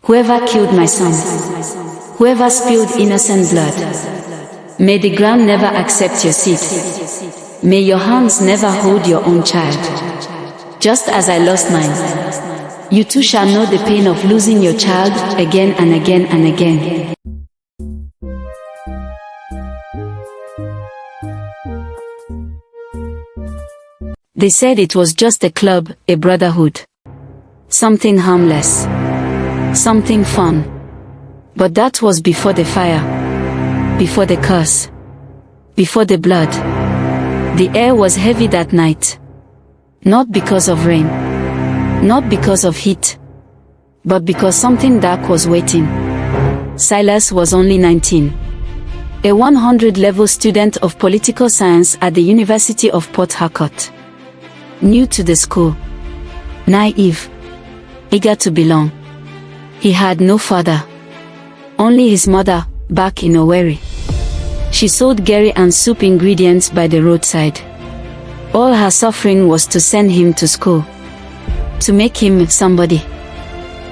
Whoever killed my son, whoever spilled innocent blood, may the ground never accept your seed. May your hands never hold your own child. Just as I lost mine, you too shall know the pain of losing your child again and again and again. They said it was just a club, a brotherhood. Something harmless. Something fun. But that was before the fire. Before the curse. Before the blood. The air was heavy that night. Not because of rain. Not because of heat. But because something dark was waiting. Silas was only 19. A 100-level student of political science at the University of Port Harcourt. New to the school. Naive. Eager to belong. He had no father. Only his mother, back in Owerri. She sold gari and soup ingredients by the roadside. All her suffering was to send him to school. To make him somebody.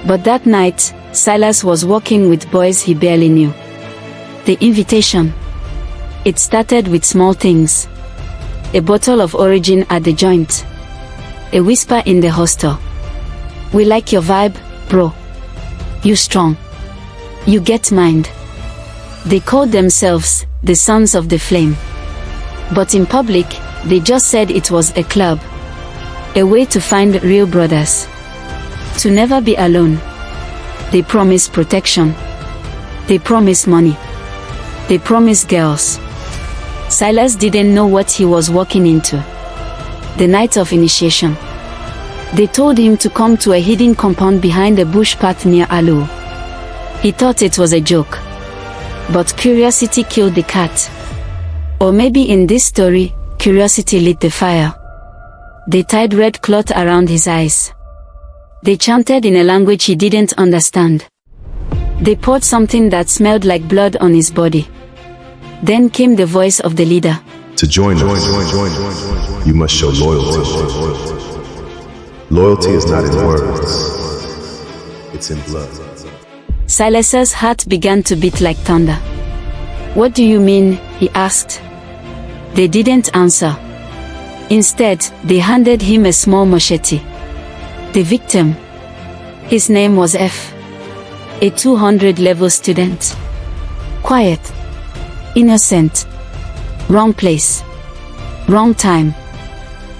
But that night, Silas was walking with boys he barely knew. The invitation. It started with small things. A bottle of Origin at the joint. A whisper in the hostel. We like your vibe, bro. You strong. You get mind. They called themselves the Sons of the Flame. But in public, they just said it was a club. A way to find real brothers. To never be alone. They promised protection. They promised money. They promised girls. Silas didn't know what he was walking into. The night of initiation. They told him to come to a hidden compound behind a bush path near Alu. He thought it was a joke. But curiosity killed the cat. Or maybe in this story, curiosity lit the fire. They tied red cloth around his eyes. They chanted in a language he didn't understand. They poured something that smelled like blood on his body. Then came the voice of the leader. To join us, you must show loyalty. Loyalty is not in words, it's in blood. Silas's heart began to beat like thunder. What do you mean? He asked. They didn't answer. Instead, they handed him a small machete. The victim. His name was F. A 200-level student. Quiet. Innocent. Wrong place. Wrong time.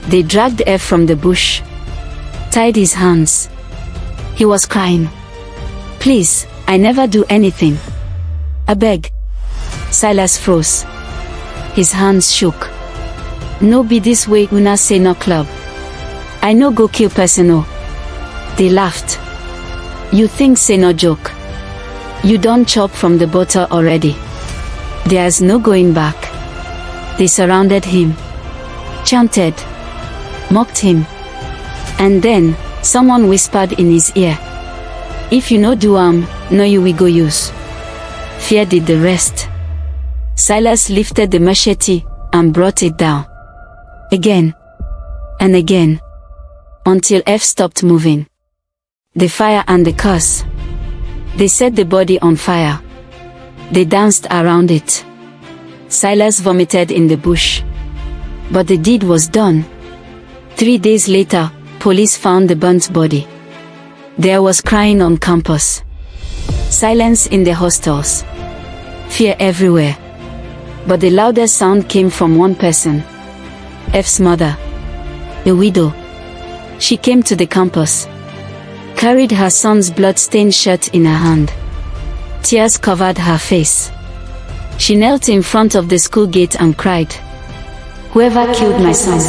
They dragged F from the bush. Tied his hands. He was crying. Please, I never do anything. I beg. Silas froze. His hands shook. No be this way una say no club. I no go kill person no. They laughed. You think say no joke. You don't chop from the bottle already. There's no going back. They surrounded him. Chanted. Mocked him. And then, someone whispered in his ear. If you no do no you we go use. Fear did the rest. Silas lifted the machete and brought it down. Again. And again. Until F stopped moving. The fire and the curse. They set the body on fire. They danced around it. Silas vomited in the bush. But the deed was done. 3 days later, police found the burnt body. There was crying on campus. Silence in the hostels. Fear everywhere. But the loudest sound came from one person. F's mother. A widow. She came to the campus. Carried her son's blood-stained shirt in her hand. Tears covered her face. She knelt in front of the school gate and cried. Whoever killed my son,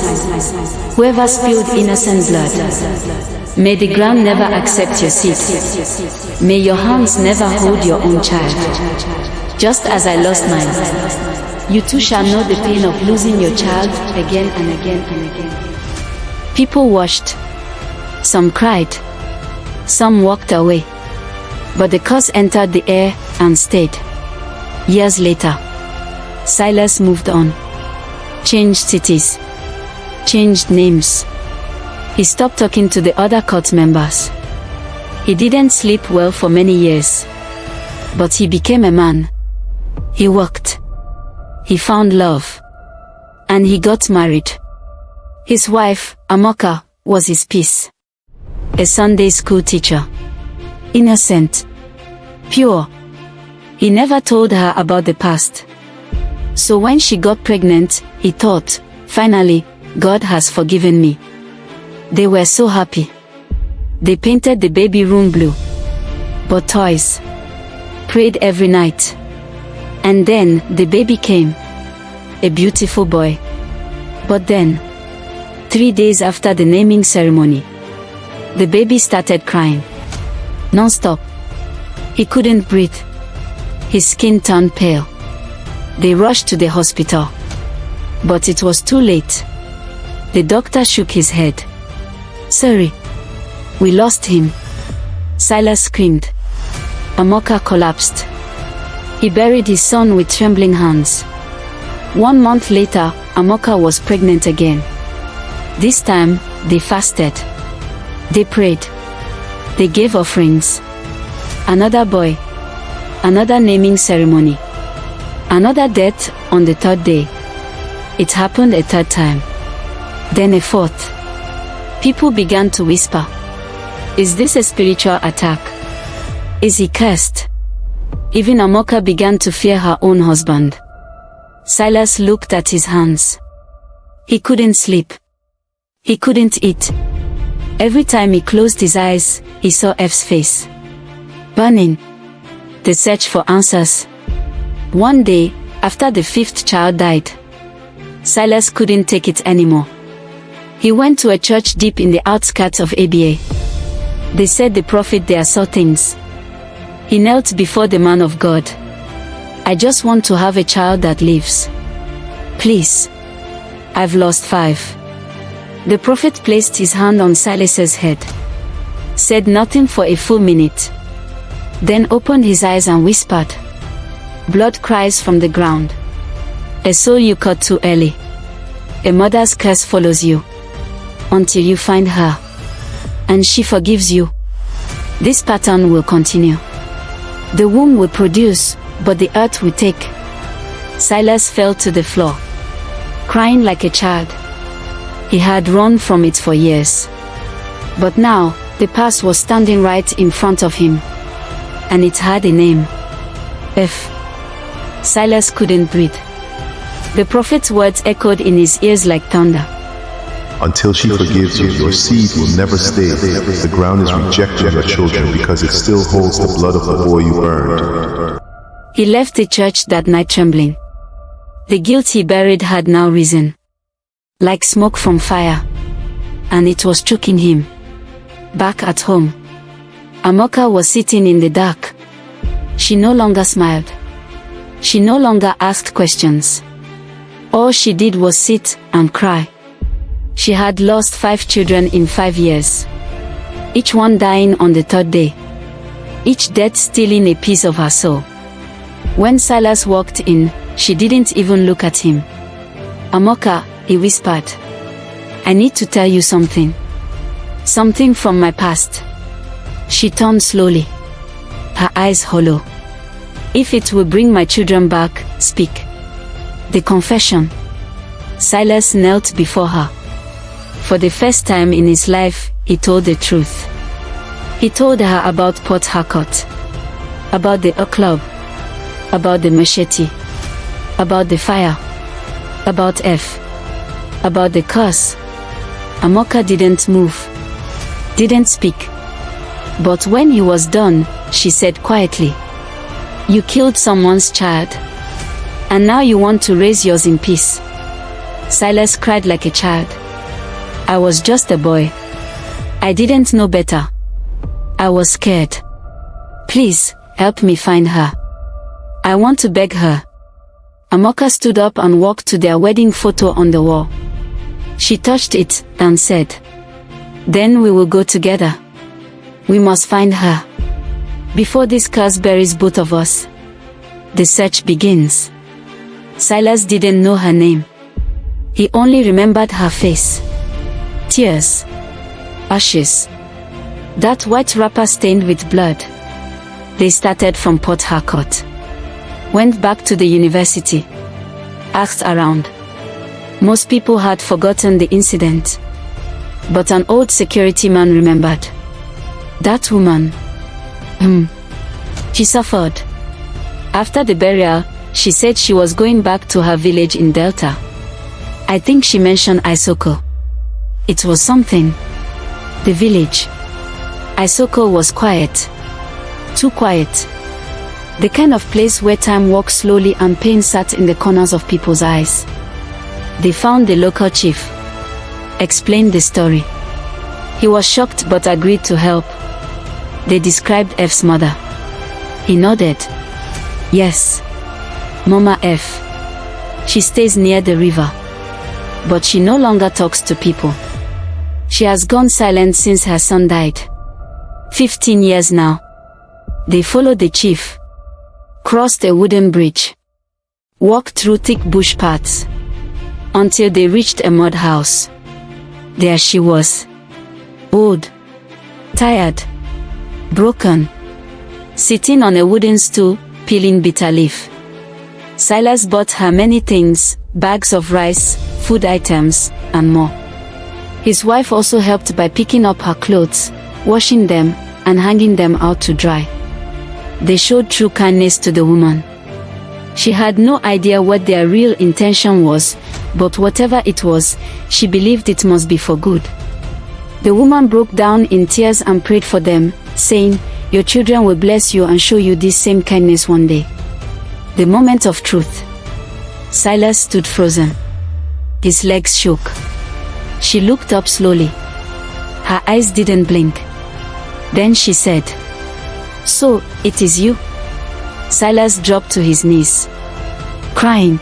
whoever spilled innocent blood, may the ground never accept your seed. May your hands never hold your own child. Just as I lost mine, you too shall know the pain of losing your child again and again and again. People watched. Some cried. Some walked away. But the curse entered the air and stayed. Years later, Silas moved on. Changed cities. Changed names. He stopped talking to the other cult members. He didn't sleep well for many years. But he became a man. He worked. He found love. And he got married. His wife, Amoka, was his peace. A Sunday school teacher. Innocent. Pure. He never told her about the past. So when she got pregnant, he thought, finally, God has forgiven me. They were so happy. They painted the baby room blue. Bought toys. Prayed every night. And then, the baby came. A beautiful boy. But then, 3 days after the naming ceremony, the baby started crying. Non-stop. He couldn't breathe. His skin turned pale. They rushed to the hospital. But it was too late. The doctor shook his head. Sorry. We lost him. Silas screamed. Amoka collapsed. He buried his son with trembling hands. 1 month later, Amoka was pregnant again. This time, they fasted. They prayed. They gave offerings. Another boy. Another naming ceremony. Another death on the 3rd day. It happened a 3rd time. Then a 4th. People began to whisper. Is this a spiritual attack? Is he cursed? Even Amoka began to fear her own husband. Silas looked at his hands. He couldn't sleep. He couldn't eat. Every time he closed his eyes, he saw F's face. Burning. The search for answers. One day, after the 5th child died, Silas couldn't take it anymore. He went to a church deep in the outskirts of ABA. They said the prophet there saw things. He knelt before the man of God. I just want to have a child that lives. Please. I've lost 5. The prophet placed his hand on Silas's head. Said nothing for a full minute. Then opened his eyes and whispered. Blood cries from the ground. A soul you caught too early. A mother's curse follows you. Until you find her. And she forgives you. This pattern will continue. The womb will produce, but the earth will take. Silas fell to the floor. Crying like a child. He had run from it for years. But now, the past was standing right in front of him. And it had a name. F. Silas couldn't breathe. The prophet's words echoed in his ears like thunder. Until she forgives you, your seed will never stay. The ground is rejecting your children because it still holds the blood of the boy you burned. He left the church that night trembling. The guilt he buried had now risen. Like smoke from fire. And it was choking him. Back at home, Amoka was sitting in the dark. She no longer smiled. She no longer asked questions. All she did was sit and cry. She had lost 5 children in 5 years. Each one dying on the 3rd day. Each death stealing a piece of her soul. When Silas walked in, she didn't even look at him. Amoka, he whispered. I need to tell you something. Something from my past. She turned slowly. Her eyes hollow. If it will bring my children back, speak. The confession. Silas knelt before her. For the first time in his life, he told the truth. He told her about Port Harcourt. About the club. About the machete. About the fire. About F. About the curse. Amoka didn't move. Didn't speak. But when he was done, she said quietly, You killed someone's child. And now you want to raise yours in peace. Silas cried like a child. I was just a boy. I didn't know better. I was scared. Please, help me find her. I want to beg her. Amoka stood up and walked to their wedding photo on the wall. She touched it and said, Then we will go together. We must find her. Before this curse buries both of us. The search begins. Silas didn't know her name. He only remembered her face. Tears. Ashes. That white wrapper stained with blood. They started from Port Harcourt. Went back to the university. Asked around. Most people had forgotten the incident. But an old security man remembered. That woman. She suffered. After the burial, she said she was going back to her village in Delta. I think she mentioned Isoko. It was something. The village. Isoko was quiet. Too quiet. The kind of place where time walked slowly and pain sat in the corners of people's eyes. They found the local chief. Explained the story. He was shocked but agreed to help. They described F's mother. He nodded. Yes. Mama F. She stays near the river. But she no longer talks to people. She has gone silent since her son died. 15 years now. They followed the chief. Crossed a wooden bridge. Walked through thick bush paths. Until they reached a mud house. There she was. Old. Tired. Broken. Sitting on a wooden stool, peeling bitter leaf. Silas bought her many things, bags of rice, food items, and more. His wife also helped by picking up her clothes, washing them, and hanging them out to dry. They showed true kindness to the woman. She had no idea what their real intention was, but whatever it was, she believed it must be for good. The woman broke down in tears and prayed for them, saying, "Your children will bless you and show you this same kindness one day." The moment of truth. Silas stood frozen. His legs shook. She looked up slowly. Her eyes didn't blink. Then she said, "So, it is you?" Silas dropped to his knees. Crying.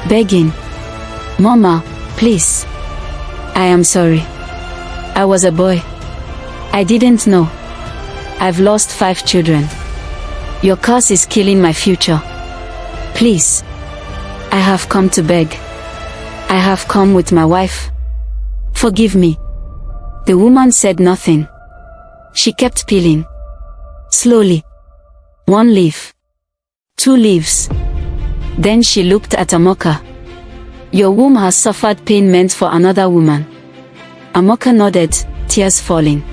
Begging. "Mama, please. I am sorry. I was a boy. I didn't know. I've lost 5 children. Your curse is killing my future. Please. I have come to beg. I have come with my wife. Forgive me." The woman said nothing. She kept peeling. Slowly. 1 leaf. 2 leaves. Then she looked at Amoka. "Your womb has suffered pain meant for another woman." Amoka nodded, tears falling.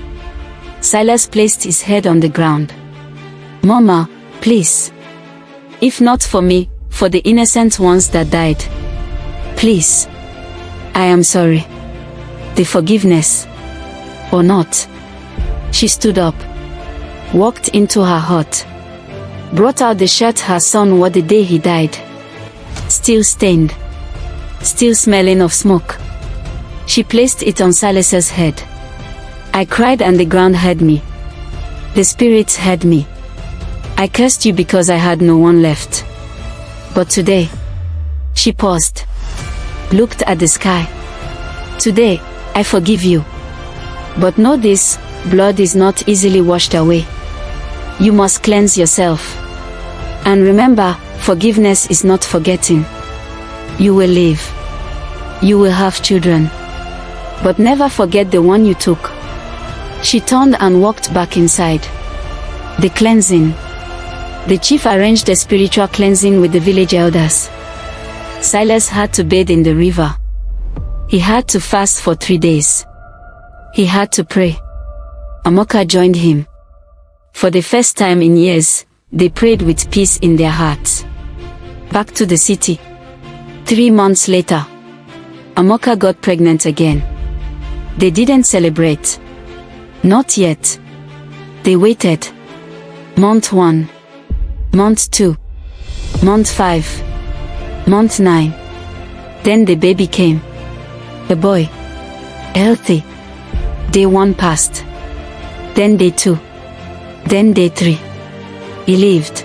Silas placed his head on the ground. "Mama, please. If not for me, for the innocent ones that died. Please. I am sorry. The forgiveness. Or not." She stood up. Walked into her hut. Brought out the shirt her son wore the day he died. Still stained. Still smelling of smoke. She placed it on Silas's head. I cried and the ground heard me. The spirits heard me. I cursed you because I had no one left. But today. She paused. Looked at the sky. Today, I forgive you. But know this, blood is not easily washed away. You must cleanse yourself. And remember, forgiveness is not forgetting. You will live. You will have children. But never forget the one you took. She turned and walked back inside. The cleansing. The chief arranged a spiritual cleansing with the village elders. Silas had to bathe in the river. He had to fast for 3 days. He had to pray. Amoka joined him. For the first time in years, they prayed with peace in their hearts. Back to the city. 3 months later, Amoka got pregnant again. They didn't celebrate. Not yet. They waited. Month 1. Month 2. Month 5. Month 9. Then the baby came. A boy. Healthy. Day 1 passed. Then day 2. Then day 3. He lived.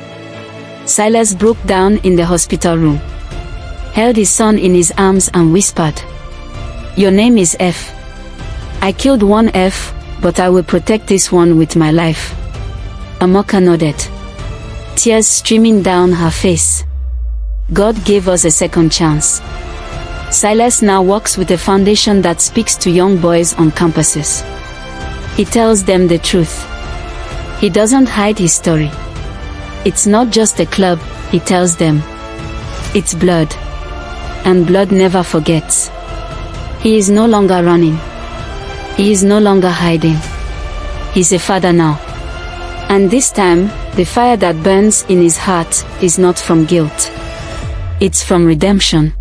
Silas broke down in the hospital room. Held his son in his arms and whispered, "Your name is F. I killed one F, but I will protect this one with my life." Amoka nodded. Tears streaming down her face. God gave us a second chance. Silas now works with a foundation that speaks to young boys on campuses. He tells them the truth. He doesn't hide his story. It's not just a club, he tells them. It's blood. And blood never forgets. He is no longer running. He is no longer hiding. He's a father now. And this time, the fire that burns in his heart is not from guilt. It's from redemption.